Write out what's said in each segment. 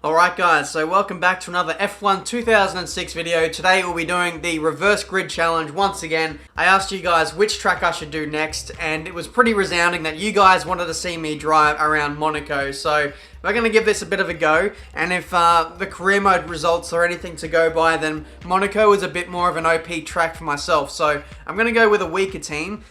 Alright guys, so welcome back to another F1 2006 video. Today we'll be doing the reverse grid challenge once again. I asked you guys which track I should do next, and it was pretty resounding that you guys wanted to see me drive around Monaco. So we're going to give this a bit of a go, and if the career mode results are anything to go by, then Monaco is a bit more of an OP track for myself. So I'm going to go with a weaker team.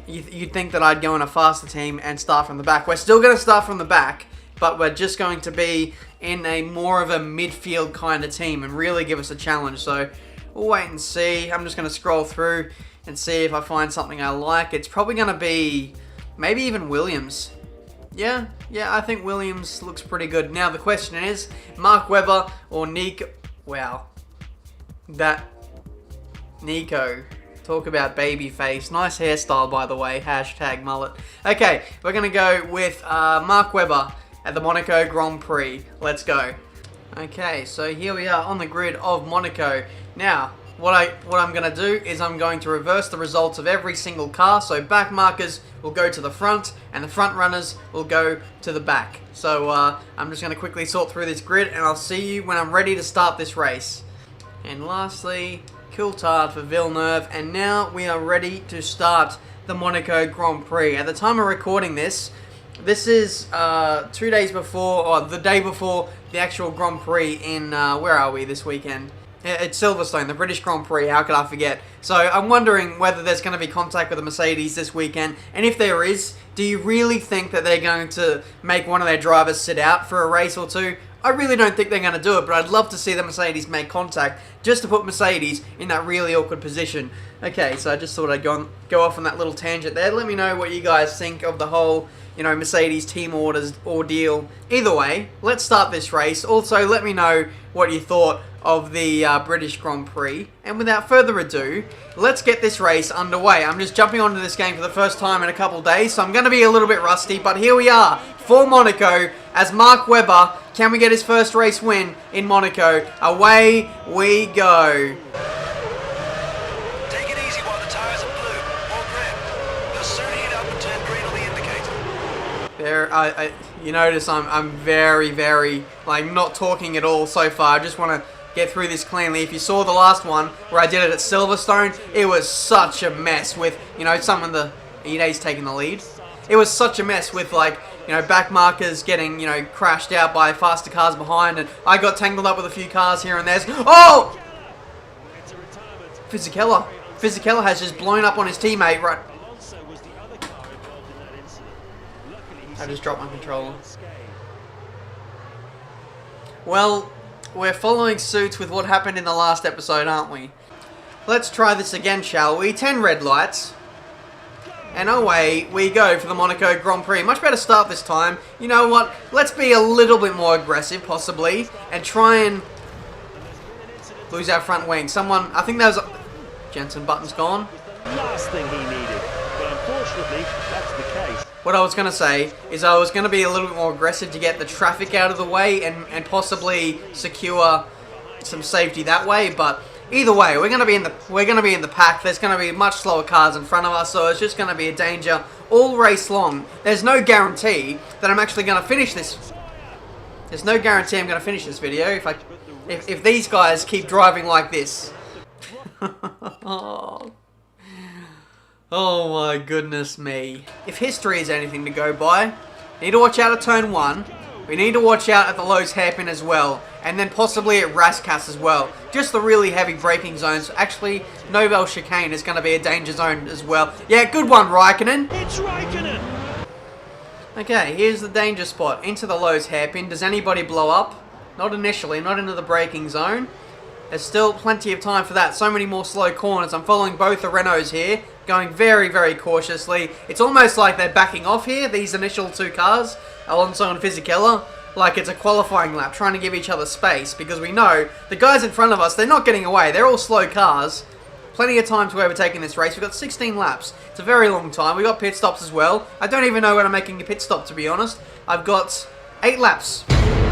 You'd think that I'd go in a faster team and start from the back. We're still going to start from the back, but we're just going to be in a more of a midfield kind of team and really give us a challenge. So we'll wait and see. I'm just going to scroll through and see if I find something I like. It's probably going to be maybe even Williams. Yeah, I think Williams looks pretty good. Now the question is, Mark Webber or Nico? Wow, that Nico. Talk about baby face. Nice hairstyle, by the way. Hashtag mullet. Okay, we're going to go with Mark Webber at the Monaco Grand Prix. Let's go. Okay, so here we are on the grid of Monaco. Now, what I'm going to do is I'm going to reverse the results of every single car. So back markers will go to the front, and the front runners will go to the back. So I'm just going to quickly sort through this grid, and I'll see you when I'm ready to start this race. And lastly, Coulthard for Villeneuve, and now we are ready to start the Monaco Grand Prix. At the time of recording this is 2 days before, or the day before the actual Grand Prix in, where are we this weekend? It's Silverstone, the British Grand Prix, how could I forget? So I'm wondering whether there's going to be contact with the Mercedes this weekend, and if there is, do you really think that they're going to make one of their drivers sit out for a race or two? I really don't think they're going to do it, but I'd love to see the Mercedes make contact, just to put Mercedes in that really awkward position. Okay, so I just thought I'd go off on that little tangent there. Let me know what you guys think of the whole, Mercedes team ordeal. Either way, let's start this race. Also, let me know what you thought of the British Grand Prix. And without further ado, let's get this race underway. I'm just jumping onto this game for the first time in a couple of days, so I'm going to be a little bit rusty, but here we are for Monaco as Mark Webber. Can we get his first race win in Monaco? Away we go. Take it easy while the tires are blue. More grip. They'll soon heat up and turn green on the indicator. There, you notice I'm very, not talking at all so far. I just want to get through this cleanly. If you saw the last one where I did it at Silverstone, it was such a mess with, some of the... He's taking the lead. It was such a mess with, back markers getting, crashed out by faster cars behind, and I got tangled up with a few cars here and there. Oh! Fisichella has just blown up on his teammate, right? I just dropped my controller. Well, we're following suit with what happened in the last episode, aren't we? Let's try this again, shall we? 10 red lights. And away we go for the Monaco Grand Prix. Much better start this time. You know what? Let's be a little bit more aggressive, possibly, and try and lose our front wing. I think that was... Jensen Button's gone. Last thing he needed, but unfortunately, that's the case. What I was going to say is I was going to be a little bit more aggressive to get the traffic out of the way and possibly secure some safety that way, but... Either way, we're going to be in the pack. There's going to be much slower cars in front of us, so it's just going to be a danger all race long. There's no guarantee that I'm actually going to finish this. There's no guarantee I'm going to finish this video if these guys keep driving like this. Oh my goodness me. If history is anything to go by, need to watch out at turn 1. We need to watch out at the Lowe's hairpin as well, and then possibly at Rascasse as well. Just the really heavy braking zones. Actually, Nobel Chicane is going to be a danger zone as well. Yeah, good one, Raikkonen. It's Raikkonen. Okay, here's the danger spot. Into the Lowe's hairpin. Does anybody blow up? Not initially, not into the braking zone. There's still plenty of time for that. So many more slow corners. I'm following both the Renaults here, going very, very cautiously. It's almost like they're backing off here, these initial two cars, Alonso and Fisichella, like it's a qualifying lap, trying to give each other space, because we know the guys in front of us, they're not getting away. They're all slow cars. Plenty of time to overtake in this race. We've got 16 laps. It's a very long time. We've got pit stops as well. I don't even know when I'm making a pit stop, to be honest. I've got 8 laps.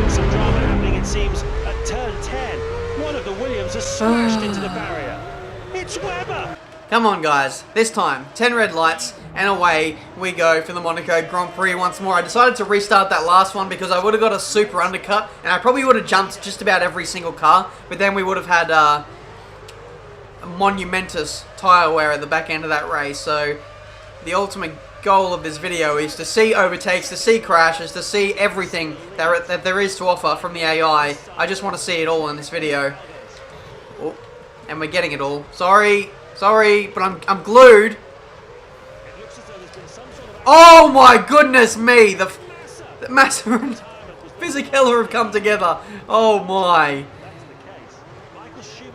Some drama happening, it seems, at turn 10. One of the Williams has smashed into the barrier. It's Webber. Come on, guys. This time, 10 red lights, and away we go for the Monaco Grand Prix once more. I decided to restart that last one because I would have got a super undercut, and I probably would have jumped just about every single car, but then we would have had a monumentous tyre wear at the back end of that race. So the ultimate goal of this video is to see overtakes, to see crashes, to see everything that there is to offer from the AI. I just want to see it all in this video. Oh, and we're getting it all. Sorry, but I'm glued. Oh my goodness me! The Massa and Fisichella have come together. Oh my.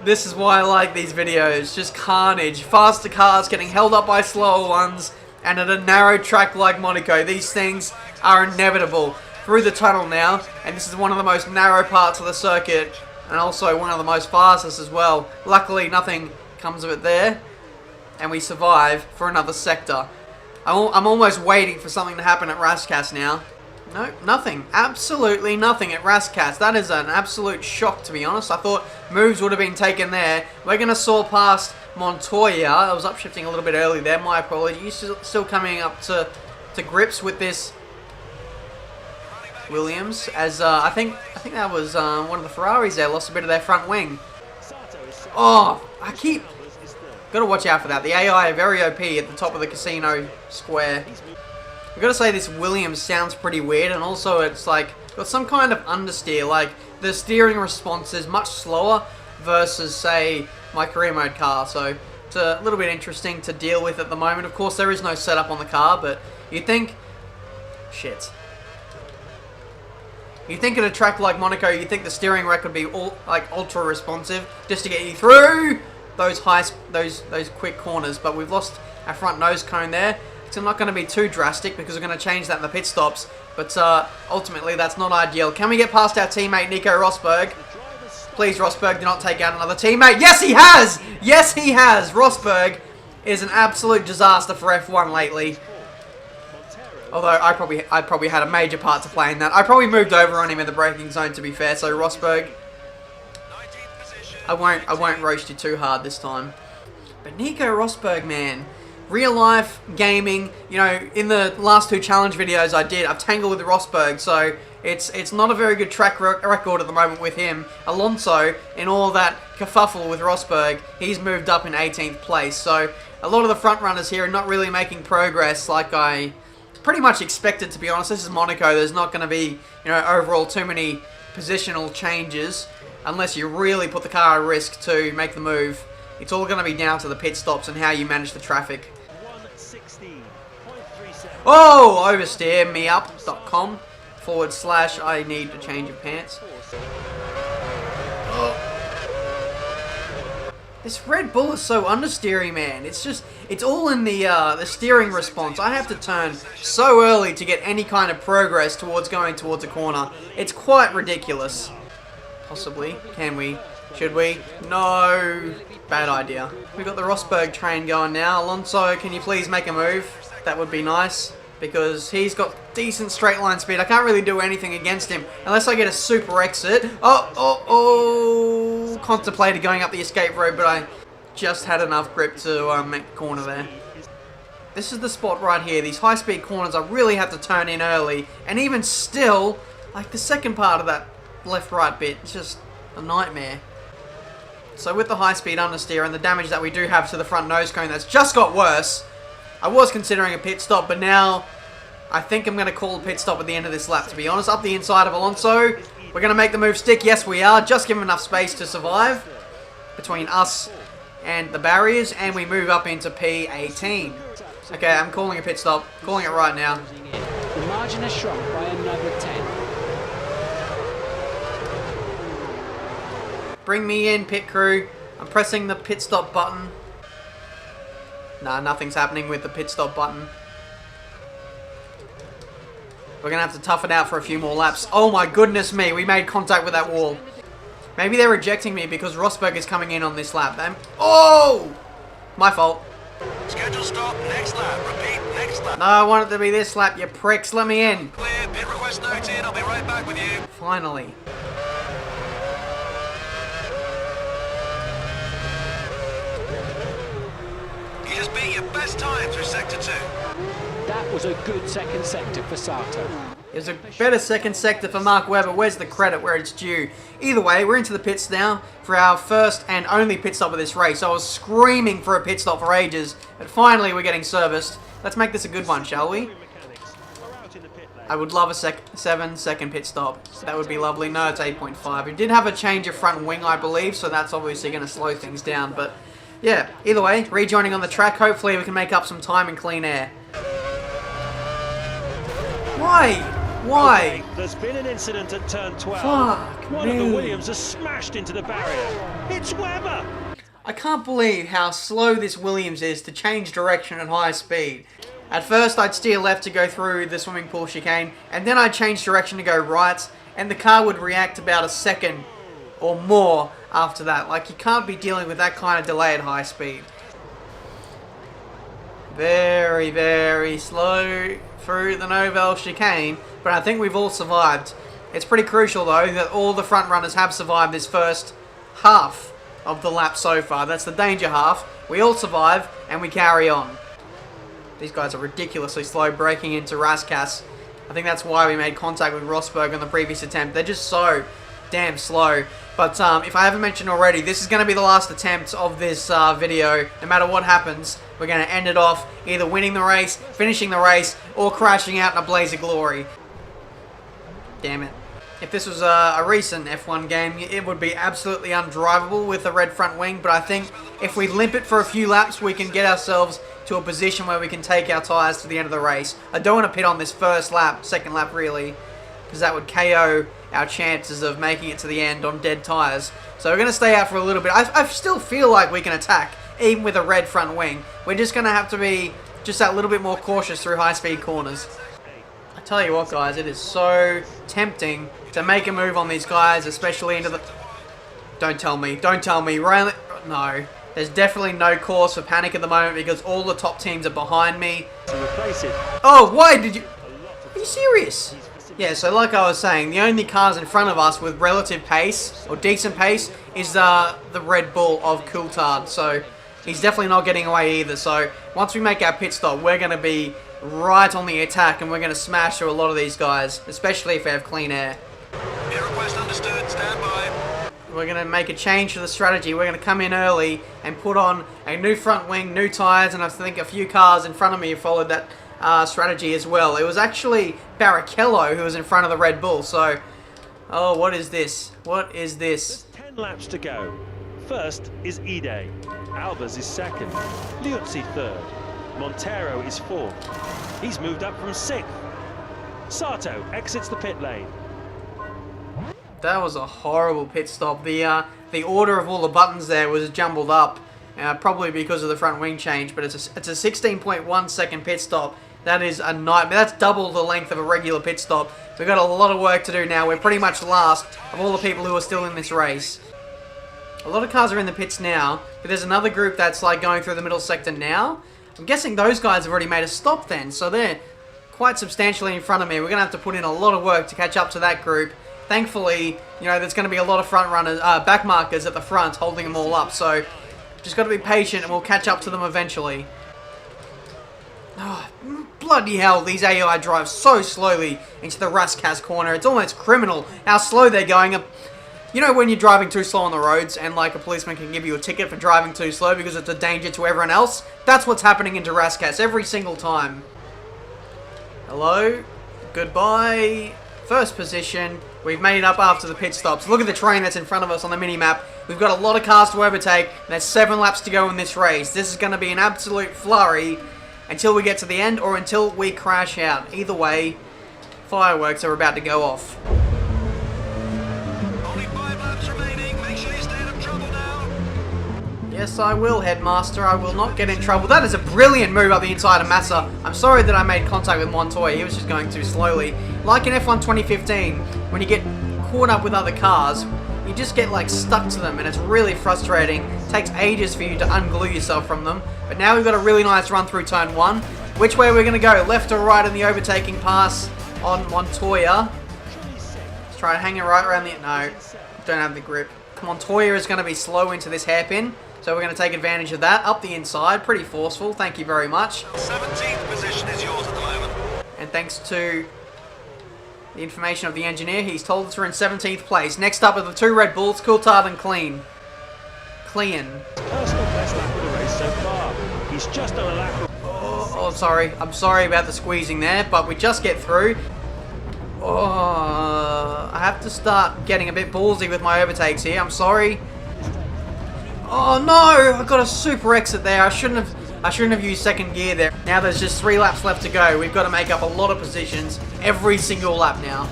This is why I like these videos. Just carnage. Faster cars getting held up by slower ones. And at a narrow track like Monaco, these things are inevitable. Through the tunnel now. And this is one of the most narrow parts of the circuit. And also one of the most fastest as well. Luckily, nothing comes of it there. And we survive for another sector. I'm almost waiting for something to happen at Rascasse now. No, nothing. Absolutely nothing at Rascasse. That is an absolute shock, to be honest. I thought moves would have been taken there. We're going to soar past Montoya. I was upshifting a little bit early there. My apologies. Still coming up to grips with this Williams. As I think that was one of the Ferraris there. Lost a bit of their front wing. Oh, Gotta watch out for that. The AI are very OP at the top of the casino square. I've got to say this Williams sounds pretty weird, and also it's like got some kind of understeer. Like the steering response is much slower versus, say, my career mode car. So it's a little bit interesting to deal with at the moment. Of course, there is no setup on the car, but you'd think, shit. You think at a track like Monaco, you think the steering rack would be ultra responsive just to get you through those quick corners, but we've lost our front nose cone there. It's not going to be too drastic because we're going to change that in the pit stops, but ultimately that's not ideal. Can we get past our teammate Nico Rosberg? Please, Rosberg, do not take out another teammate. Yes, he has! Yes, he has! Rosberg is an absolute disaster for F1 lately. Although I probably had a major part to play in that. I probably moved over on him in the braking zone, to be fair, so Rosberg, I won't roast you too hard this time. But Nico Rosberg, man. Real life gaming, you know, in the last two challenge videos I've tangled with Rosberg, so it's not a very good track record at the moment with him. Alonso, in all that kerfuffle with Rosberg, he's moved up in 18th place, so a lot of the front runners here are not really making progress like I pretty much expected, to be honest. This is Monaco. There's not going to be, you know, overall too many positional changes unless you really put the car at risk to make the move. It's all going to be down to the pit stops and how you manage the traffic. Oh, oversteer meup.com / I need a change of pants. Oh. This Red Bull is so understeery, man. It's all in the steering response. I have to turn so early to get any kind of progress towards going towards a corner. It's quite ridiculous. Possibly. Can we? Should we? No. Bad idea. We've got the Rosberg train going now. Alonso, can you please make a move? That would be nice, because he's got decent straight line speed. I can't really do anything against him unless I get a super exit. Oh! Contemplated going up the escape road, but I just had enough grip to make the corner there. This is the spot right here. These high-speed corners, I really have to turn in early. And even still, like the second part of that left-right bit, it's just a nightmare. So with the high-speed understeer and the damage that we do have to the front nose cone, that's just got worse. I was considering a pit stop, but now I think I'm going to call a pit stop at the end of this lap, to be honest. Up the inside of Alonso. We're going to make the move stick. Yes, we are. Just give him enough space to survive between us and the barriers, and we move up into P18. Okay, I'm calling a pit stop. Calling it right now. The margin has shrunk by another 10. Bring me in, pit crew. I'm pressing the pit stop button. Nah, nothing's happening with the pit stop button. We're going to have to tough it out for a few more laps. Oh my goodness me, we made contact with that wall. Maybe they're rejecting me because Rosberg is coming in on this lap. Oh! My fault. Schedule stop, next lap. Repeat, next lap. No, I want it to be this lap, you pricks. Let me in. Clear, pit request noted. I'll be right back with you. Finally. your best time through Sector 2. That was a good second sector for Sato. It was a better second sector for Mark Webber. Where's the credit where it's due? Either way, we're into the pits now for our first and only pit stop of this race. I was screaming for a pit stop for ages, but finally we're getting serviced. Let's make this a good one, shall we? I would love a 7-second pit stop. That would be lovely. No, it's 8.5. We did have a change of front wing, I believe, so that's obviously going to slow things down. But yeah, either way, rejoining on the track. Hopefully we can make up some time in clean air. Why? Why? There's been an incident at turn 12. Fuck One me. of the Williams has smashed into the barrier. It's Webber. I can't believe how slow this Williams is to change direction at high speed. At first I'd steer left to go through the swimming pool chicane, and then I'd change direction to go right, and the car would react about a second or more after that. Like, you can't be dealing with that kind of delay at high speed. Very, very slow through the Novell chicane, but I think we've all survived. It's pretty crucial though that all the front runners have survived this first half of the lap so far. That's the danger half. We all survive and we carry on. These guys are ridiculously slow breaking into Raskas. I think that's why we made contact with Rosberg on the previous attempt. They're just so damn slow. But if I haven't mentioned already, this is going to be the last attempt of this video. No matter what happens, we're going to end it off either winning the race, finishing the race, or crashing out in a blaze of glory. Damn it. If this was a recent F1 game, it would be absolutely undrivable with the red front wing. But I think if we limp it for a few laps, we can get ourselves to a position where we can take our tyres to the end of the race. I don't want to pit on this first lap, second lap really, because that would KO our chances of making it to the end on dead tyres. So we're going to stay out for a little bit. I still feel like we can attack, even with a red front wing. We're just going to have to be just that little bit more cautious through high-speed corners. I tell you what, guys, it is so tempting to make a move on these guys, especially into the... Don't tell me. Riley... No. There's definitely no cause for panic at the moment because all the top teams are behind me. To replace it. Oh, why did you... Are you serious? Yeah, so like I was saying, the only cars in front of us with relative pace, or decent pace, is the Red Bull of Coulthard. So he's definitely not getting away either. So once we make our pit stop, we're going to be right on the attack and we're going to smash through a lot of these guys, especially if they have clean air. Air request understood. Stand by. We're going to make a change to the strategy. We're going to come in early and put on a new front wing, new tyres, and I think a few cars in front of me have followed that strategy as well. It was actually Barrichello who was in front of the Red Bull, so... Oh, what is this? What is this? There's 10 laps to go. First is Ide. Albers is second. Liuzzi third. Montero is fourth. He's moved up from sixth. Sato exits the pit lane. That was a horrible pit stop. The order of all the buttons there was jumbled up, probably because of the front wing change, but it's a 16.1 second pit stop. That is a nightmare. That's double the length of a regular pit stop. We've got a lot of work to do now. We're pretty much last of all the people who are still in this race. A lot of cars are in the pits now, but there's another group that's like going through the middle sector now. I'm guessing those guys have already made a stop then, so they're quite substantially in front of me. We're going to have to put in a lot of work to catch up to that group. Thankfully, you know, there's going to be a lot of front runners, back markers at the front holding them all up, so just got to be patient and we'll catch up to them eventually. Oh, bloody hell, these AI drive so slowly into the Raskas corner. It's almost criminal how slow they're going. You know when you're driving too slow on the roads and like a policeman can give you a ticket for driving too slow because it's a danger to everyone else? That's what's happening into Raskas every single time. Hello? Goodbye. First position. We've made it up after the pit stops. Look at the train that's in front of us on the mini-map. We've got a lot of cars to overtake. There's 7 laps to go in this race. This is going to be an absolute flurry until we get to the end or until we crash out. Either way, fireworks are about to go off. Only 5 laps remaining. Make sure you stay out of trouble now. Yes, I will, Headmaster. I will not get in trouble. That is a brilliant move up the inside of Massa. I'm sorry that I made contact with Montoya. He was just going too slowly. Like in F1 2015, when you get caught up with other cars, you just get like stuck to them and it's really frustrating. It takes ages for you to unglue yourself from them. But now we've got a really nice run through turn 1. Which way we're going to go? Left or right in the overtaking pass on Montoya? Let's try and hang it right around the... No, don't have the grip. Montoya is going to be slow into this hairpin. So we're going to take advantage of that. Up the inside, pretty forceful. Thank you very much. 17th position is yours at the moment. And thanks to the information of the engineer, he's told us we're in 17th place. Next up are the 2 Red Bulls, Coulthard and Clean. Personal best lap of the race so far. He's just on a lap. Oh, sorry. I'm sorry about the squeezing there, but we just get through. Oh, I have to start getting a bit ballsy with my overtakes here. I'm sorry. Oh no! I got a super exit there. I shouldn't have used second gear there. Now there's just 3 laps left to go. We've got to make up a lot of positions every single lap now.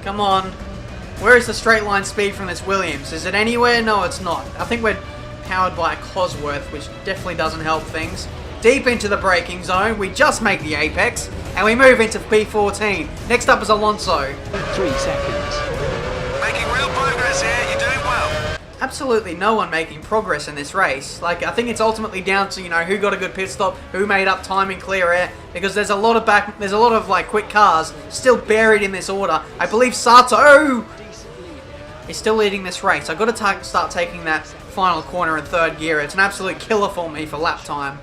Come on. Where is the straight line speed from this Williams? Is it anywhere? No, it's not. I think we're powered by a Cosworth, which definitely doesn't help things. Deep into the braking zone. We just make the apex, and we move into P14. Next up is Alonso. 3 seconds. Making real progress here. You're doing well. Absolutely no one making progress in this race. Like, I think it's ultimately down to, you know, who got a good pit stop, who made up time in clear air, because there's a lot of like quick cars still buried in this order. I believe Sato is still leading this race. I've got to start taking that final corner in 3rd gear. It's an absolute killer for me for lap time.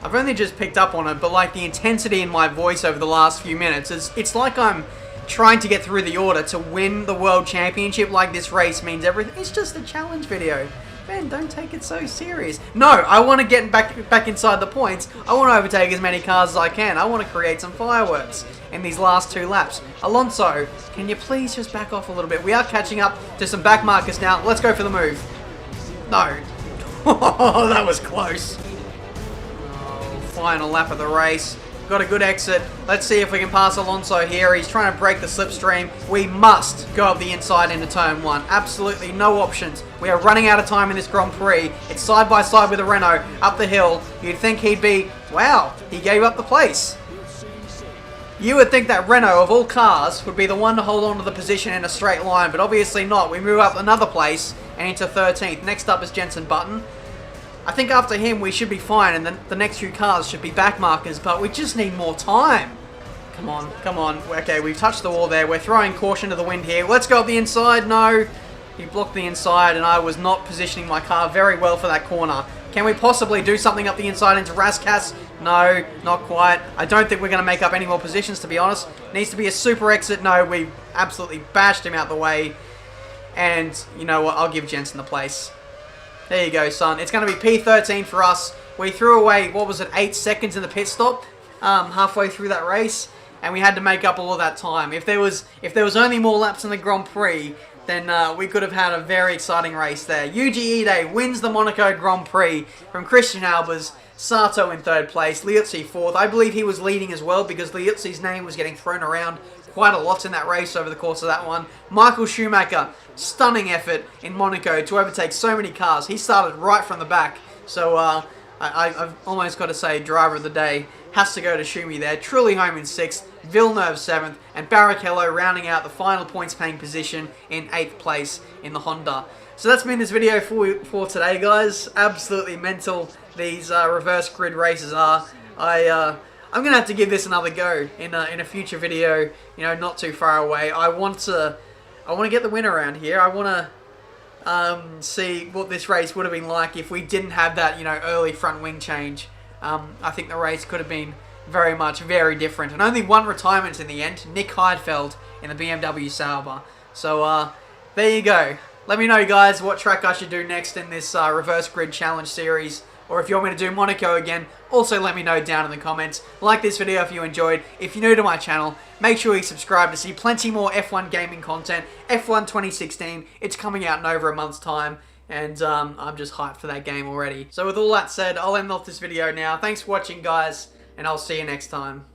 I've only just picked up on it, but like the intensity in my voice over the last few minutes, it's like I'm trying to get through the order to win the World Championship. Like this race means everything. It's just a challenge video. Man, don't take it so serious. No, I want to get back inside the points. I want to overtake as many cars as I can. I want to create some fireworks in these last 2 laps. Alonso, can you please just back off a little bit? We are catching up to some back markers now. Let's go for the move. No. Oh, that was close. Oh, final lap of the race. Got a good exit. Let's see if we can pass Alonso here. He's trying to break the slipstream. We must go up the inside into turn 1. Absolutely no options. We are running out of time in this Grand Prix. It's side by side with a Renault up the hill. You'd think he'd be, wow, he gave up the place. You would think that Renault, of all cars, would be the one to hold on to the position in a straight line, but obviously not. We move up another place and into 13th. Next up is Jenson Button. I think after him we should be fine, and the next few cars should be back markers, but we just need more time. Come on, come on. Okay, we've touched the wall there. We're throwing caution to the wind here. Let's go up the inside. No, he blocked the inside, and I was not positioning my car very well for that corner. Can we possibly do something up the inside into Raskas? No, not quite. I don't think we're going to make up any more positions, to be honest. Needs to be a super exit. No, we absolutely bashed him out the way. And you know what? I'll give Jensen the place. There you go, son. It's going to be P13 for us. We threw away, what was it, 8 seconds in the pit stop halfway through that race, and we had to make up all of that time. If there was only more laps in the Grand Prix, then we could have had a very exciting race there. Yuji Ide wins the Monaco Grand Prix from Christian Albers. Sato in 3rd place, Liuzzi 4th. I believe he was leading as well because Liuzzi's name was getting thrown around quite a lot in that race over the course of that one. Michael Schumacher, stunning effort in Monaco to overtake so many cars. He started right from the back. So I've almost got to say driver of the day has to go to Schumi there. Truly home in 6th, Villeneuve 7th, and Barrichello rounding out the final points paying position in 8th place in the Honda. So that's been this video for today, guys. Absolutely mental these reverse grid races are. I'm going to have to give this another go in a future video, you know, not too far away. I want to get the win around here. I want to see what this race would have been like if we didn't have that, you know, early front wing change. I think the race could have been very different. And only one retirement in the end, Nick Heidfeld in the BMW Sauber. So there you go. Let me know, guys, what track I should do next in this reverse grid challenge series. Or if you want me to do Monaco again, also let me know down in the comments. Like this video if you enjoyed. If you're new to my channel, make sure you subscribe to see plenty more F1 gaming content. F1 2016, it's coming out in over a month's time. And I'm just hyped for that game already. So with all that said, I'll end off this video now. Thanks for watching, guys, and I'll see you next time.